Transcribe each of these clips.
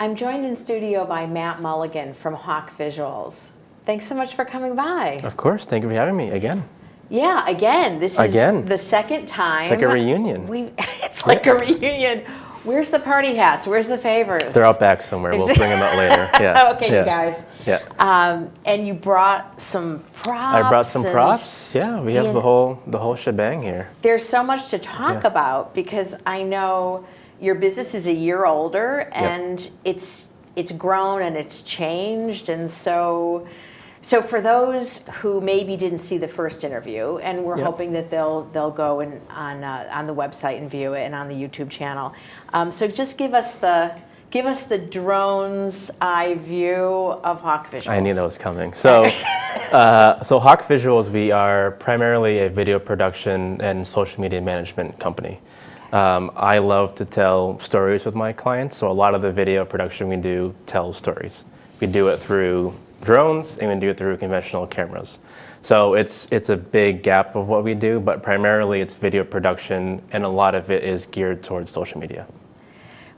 I'm joined in studio by Matt Mulligan from Hawk Visuals. Thanks so much for coming by. Of course, thank you for having me again. Yeah, again. This is the second time. It's like a reunion. It's like a reunion. Where's the party hats? Where's the favors? They're out back somewhere. We'll bring them out later. Yeah. Okay, you guys. Yeah. And you brought some props. I brought some props. Yeah, we have the whole shebang here. There's so much to talk about because I know your business is a year older and it's grown and it's changed, and so for those who maybe didn't see the first interview, and we're hoping that they'll go on the website and view it, and on the YouTube channel. So just give us the drone's eye view of Hawk Visuals. I knew that was coming. So, so Hawk Visuals, we are primarily a video production and social media management company. I love to tell stories with my clients, so a lot of the video production we do tells stories. We do it through drones, and we do it through conventional cameras. So it's a big gap of what we do, but primarily it's video production, and a lot of it is geared towards social media.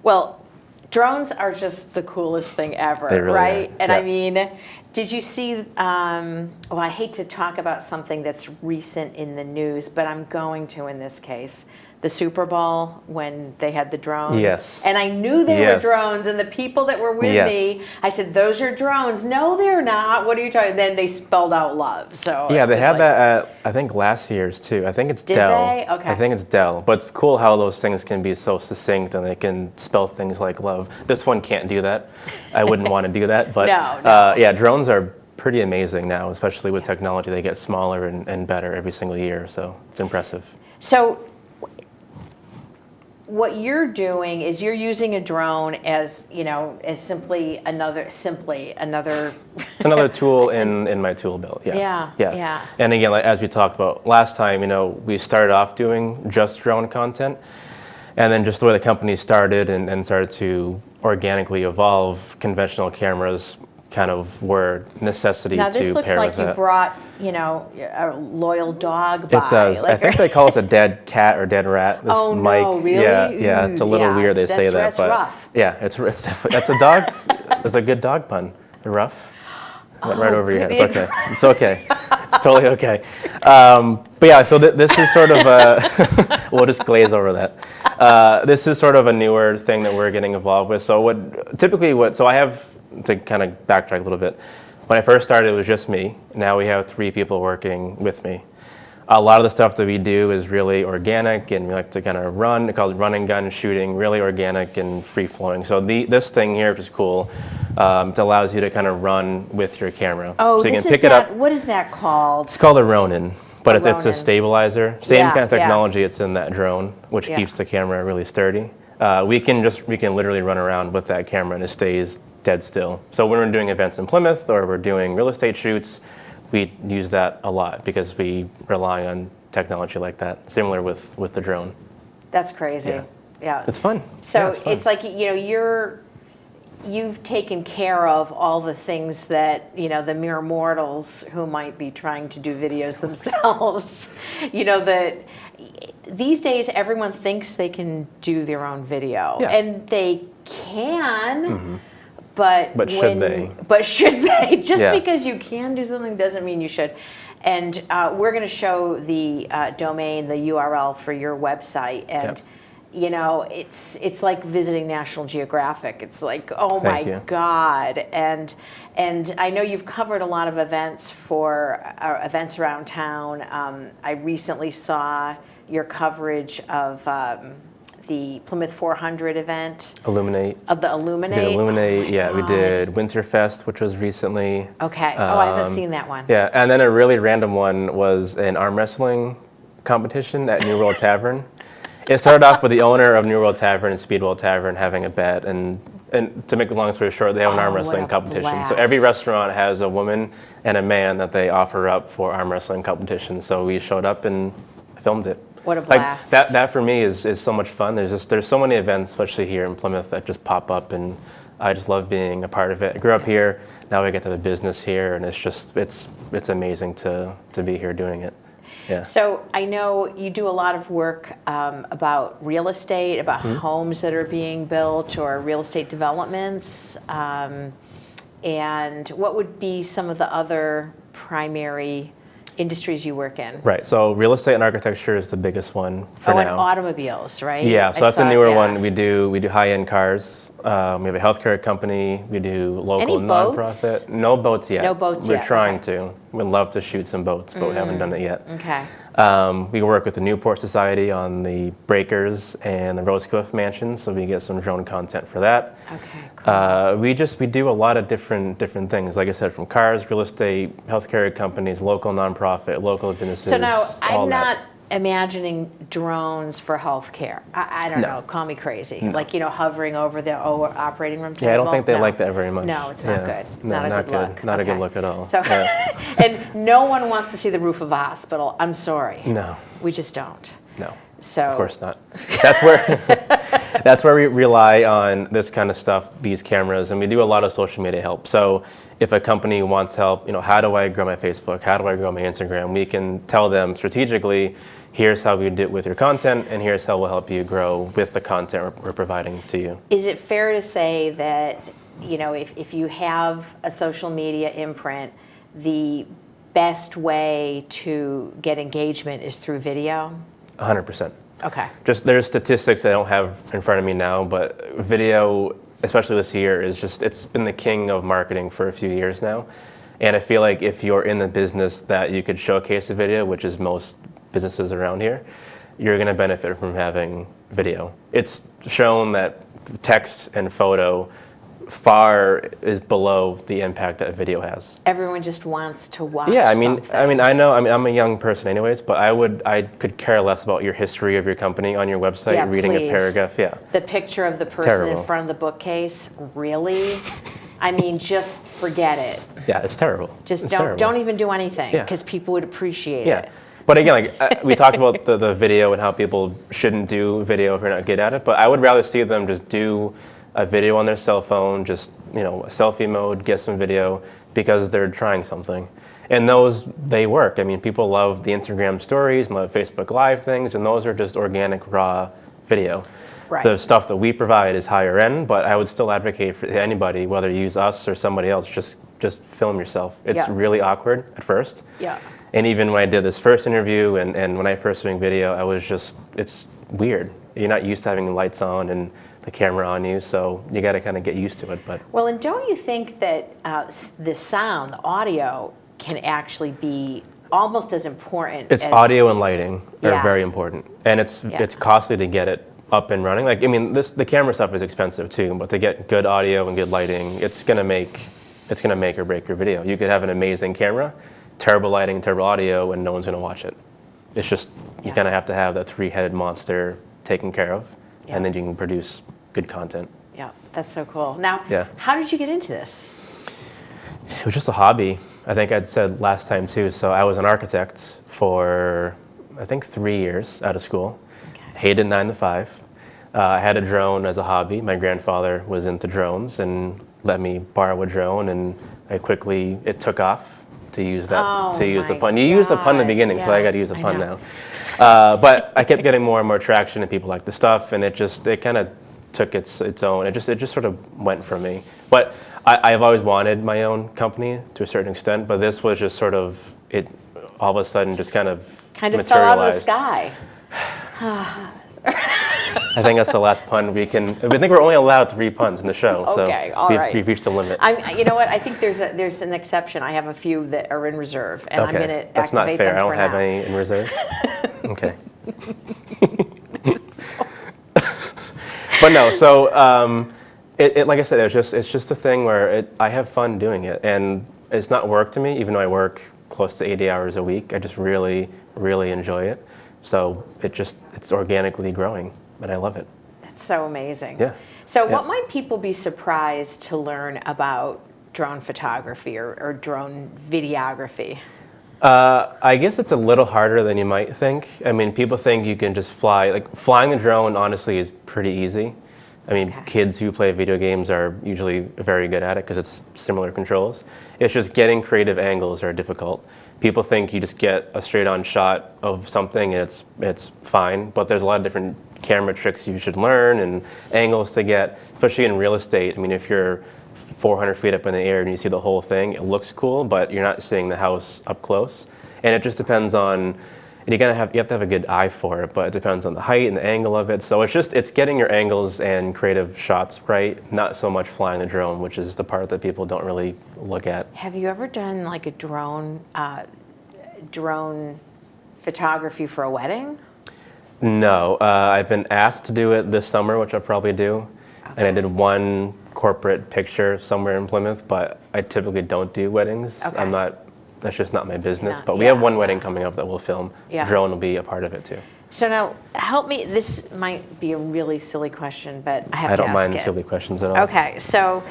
Well, drones are just the coolest thing ever, they really right? are. And I mean, did you see, well, I hate to talk about something that's recent in the news, but I'm going to in this case. The Super Bowl when they had the drones. Yes. And I knew they were drones, and the people that were with me, I said, those are drones. No, they're not. What are you talking about? Then they spelled out love. So yeah, they had that at, I think, last year's too. I think it's Dell. Did they? Okay. I think it's Dell. But it's cool how those things can be so succinct and they can spell things like love. This one can't do that. I wouldn't want to do that. But no. Yeah, drones are pretty amazing now, especially with technology. They get smaller and better every single year. So it's impressive. So what you're doing is you're using a drone as, you know, as simply another. It's another tool in my tool belt. Yeah. And again, like, as we talked about last time, you know, we started off doing just drone content, and then just the way the company started and started to organically evolve, conventional cameras kind of were necessity to pair with that. Now this looks like you brought, you know, a loyal dog by. It does. Like, I think they call us a dead cat or dead rat. This Mike, no, really? Yeah, it's a little weird they say that. That's but rough. Yeah, it's definitely, that's a dog. It's a good dog pun. Rough. Went right over your head. It's okay. It's okay. It's totally okay. But yeah, so this is sort of a, we'll just glaze over that. This is sort of a newer thing that we're getting involved with. So so I have, to kind of backtrack a little bit, when I first started, it was just me. Now we have 3 people working with me. A lot of the stuff that we do is really organic, and we like to kind of run. It's called run and gun shooting, really organic and free flowing. So this thing here, which is cool, it allows you to kind of run with your camera. Oh, so you this can is pick it up. What is that called? It's called a Ronin, but it's a stabilizer. Same kind of technology it's in that drone, which keeps the camera really sturdy. We can literally run around with that camera and it stays dead still. So when we're doing events in Plymouth or we're doing real estate shoots, we use that a lot because we rely on technology like that, similar with the drone. That's crazy. Yeah. It's fun. So it's fun. It's like, you know, you've taken care of all the things that, you know, the mere mortals who might be trying to do videos themselves, you know, that these days everyone thinks they can do their own video, and they can. But should they? But should they? Just because you can do something doesn't mean you should. And we're going to show the domain, the URL for your website, and you know, it's like visiting National Geographic. It's like, oh my God! And I know you've covered a lot of events for events around town. I recently saw your coverage of the Plymouth 400 event. Illuminate. Of the Illuminate? Did Illuminate, we did Winterfest, which was recently. Okay, I haven't seen that one. Yeah, and then a really random one was an arm wrestling competition at New World Tavern. It started off with the owner of New World Tavern and Speedwell Tavern having a bet, and to make a long story short, they have an arm wrestling competition. Blast. So every restaurant has a woman and a man that they offer up for arm wrestling competition. So we showed up and filmed it. What a blast. Like that for me is so much fun. There's so many events, especially here in Plymouth, that just pop up, and I just love being a part of it. I grew up here, now we get to have a business here, and it's amazing to be here doing it. Yeah. So I know you do a lot of work about real estate, about homes that are being built or real estate developments. And what would be some of the other primary industries you work in? Right. So real estate and architecture is the biggest one for now. And automobiles, right? Yeah. So that's a newer one. We do high-end cars. We have a healthcare company. We do local nonprofit. No boats yet. No boats We're yet. trying to. We'd love to shoot some boats, but we haven't done it yet. Okay. We work with the Newport Society on the breakers and the Rosecliff Mansion, so we get some drone content for that. Okay. Cool. We do a lot of different things. Like I said, from cars, real estate, healthcare companies, local nonprofit, local businesses. So now I'm not that. imagining drones for healthcare. I don't know. Call me crazy. No. Like hovering over the operating room table. Yeah, I don't think they like that very much. No, it's not good. No, not good. Look. Not a good look at all. So, and no one wants to see the roof of a hospital. I'm sorry. No. We just don't. No. So of course not. That's where we rely on this kind of stuff, these cameras, and we do a lot of social media help. So if a company wants help, how do I grow my Facebook? How do I grow my Instagram? We can tell them strategically, here's how we do it with your content, and here's how we'll help you grow with the content we're providing to you. Is it fair to say that, if you have a social media imprint, the best way to get engagement is through video? 100%. Okay. There's statistics I don't have in front of me now, but video, especially this year, it's been the king of marketing for a few years now. And I feel like if you're in the business that you could showcase a video, which is most businesses around here, you're going to benefit from having video. It's shown that text and photo far is below the impact that video has. Everyone just wants to watch. Yeah, something. I'm a young person anyways, but I could care less about your history of your company on your website, reading please. a paragraph. Yeah. The picture of the person Terrible. in front of the bookcase, really? Just forget it. Yeah, it's terrible. Just it's don't even do anything Yeah. because people would appreciate Yeah. it. But again, we talked about the video and how people shouldn't do video if they're not good at it, but I would rather see them just do a video on their cell phone, just a selfie mode, get some video, because they're trying something. And those, they work. People love the Instagram stories and love Facebook Live things, and those are just organic, raw video. Right. The stuff that we provide is higher end, but I would still advocate for anybody, whether you use us or somebody else, just film yourself. It's really awkward at first. Yeah. And even when I did this first interview and when I first doing video, it's weird. You're not used to having the lights on and the camera on you, so you got to kind of get used to it. But well, and don't you think that the sound, the audio, can actually be almost as important? It's audio and lighting are very important, and it's Yeah. costly to get it up and running. The camera stuff is expensive too, but to get good audio and good lighting, it's gonna make or break your video. You could have an amazing camera, terrible lighting, terrible audio, and no one's gonna watch it. It's just you kind of have to have that three-headed monster taken care of, and then you can produce good content. Yeah, that's so cool. Now, Yeah. how did you get into this? It was just a hobby. I think I'd said last time too. So I was an architect for, I think, 3 years out of school. Okay. Hated 9 to 5. I had a drone as a hobby. My grandfather was into drones and let me borrow a drone, and it took off to use that, to use the pun. You used the pun in the beginning, so I got to use the pun now. But I kept getting more and more traction, and people liked the stuff, and it kind of took its own. It just sort of went from me. But I've always wanted my own company to a certain extent, but this was just sort of it. All of a sudden, just kind of materialized. Fell out of the sky. I think that's the last pun we can. I think we're only allowed 3 puns in the show, Okay, so all right. we've reached the limit. You know what? I think there's an exception. I have a few that are in reserve, and I'm going to activate them That's not fair. I don't have now. any in reserve. Okay. But no, so like I said, it's just a thing where I have fun doing it, and it's not work to me, even though I work close to 80 hours a week. I just really, really enjoy it. So it's organically growing, and I love it. That's so amazing. Yeah. So what might people be surprised to learn about drone photography or drone videography? I guess it's a little harder than you might think. People think you can just fly. Like, flying the drone, honestly, is pretty easy. Kids who play video games are usually very good at it because it's similar controls. It's just getting creative angles are difficult. people think you just get a straight-on shot of something and it's fine, but there's a lot of different camera tricks you should learn and angles to get, especially in real estate. I mean, if you're 400 feet up in the air and you see the whole thing, it looks cool, but you're not seeing the house up close. And it just depends on, and you have to have a good eye for it, but it depends on the height and the angle of it. So it's getting your angles and creative shots right, not so much flying the drone, which is the part that people don't really look at. Have you ever done like a drone photography for a wedding? No, I've been asked to do it this summer, which I'll probably do. Okay. And I did one corporate picture somewhere in Plymouth, but I typically don't do weddings. Okay. That's just not my business. But we have one wedding coming up that we'll film. Yeah. Drone will be a part of it too. So now, help me. This might be a really silly question, but I have to ask it. I don't mind silly questions at all. Okay, so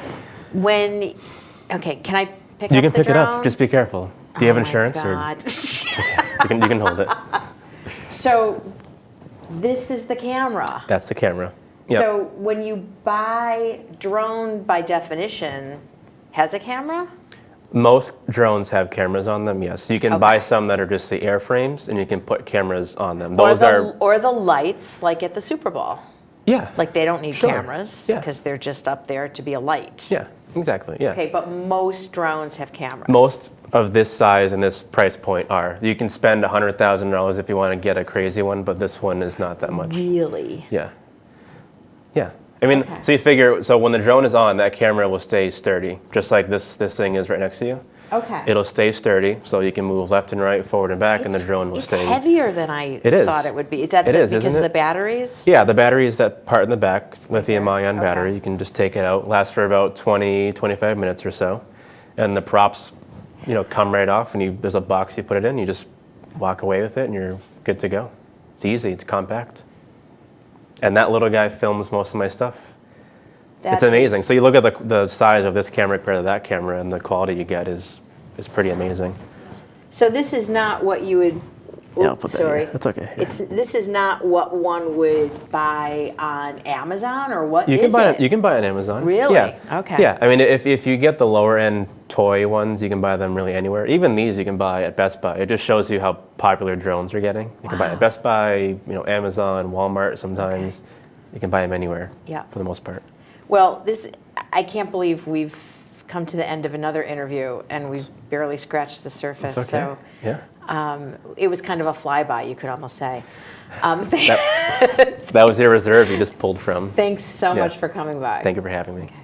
can I pick up the drone? You can pick it up. Just be careful. Do you have insurance? Oh my God. It's okay. You can hold it. So this is the camera. That's the camera. Yep. So when you buy drone, by definition, has a camera? Most drones have cameras on them, yes. You can buy some that are just the airframes, and you can put cameras on them. Or the lights, like at the Super Bowl. Yeah. Like they don't need cameras because they're just up there to be a light. Yeah, exactly, yeah. Okay, but most drones have cameras. Most of this size and this price point are. You can spend $100,000 if you want to get a crazy one, but this one is not that much. Really? Yeah. Yeah. I mean, so you figure, so when the drone is on, that camera will stay sturdy, just like this thing is right next to you. Okay. It'll stay sturdy, so you can move left and right, forward and back, and the drone will stay. It's heavier than I thought it would be. Is that because of the batteries? Yeah, the battery is that part in the back, lithium-ion battery. You can just take it out. Lasts for about 20, 25 minutes or so. And the props, come right off, and there's a box you put it in. You just walk away with it, and you're good to go. It's easy. It's compact. And that little guy films most of my stuff. It's amazing. So you look at the size of this camera compared to that camera, and the quality you get is pretty amazing. So this is not what you would. Yeah, I'll put that here. That's okay. This is not what one would buy on Amazon, or what you is it? You can buy it on Amazon. Really? Yeah. Okay. Yeah. I mean, if you get the lower end toy ones, you can buy them really anywhere. Even these you can buy at Best Buy. It just shows you how popular drones are getting. You can buy it at Best Buy, Amazon, Walmart sometimes. Okay. You can buy them anywhere. Yeah. For the most part. Well, I can't believe we've come to the end of another interview and we've barely scratched the surface. That's okay. So yeah. It was kind of a flyby, you could almost say. That was your reserve you just pulled from. Thanks so much for coming by. Thank you for having me. Okay.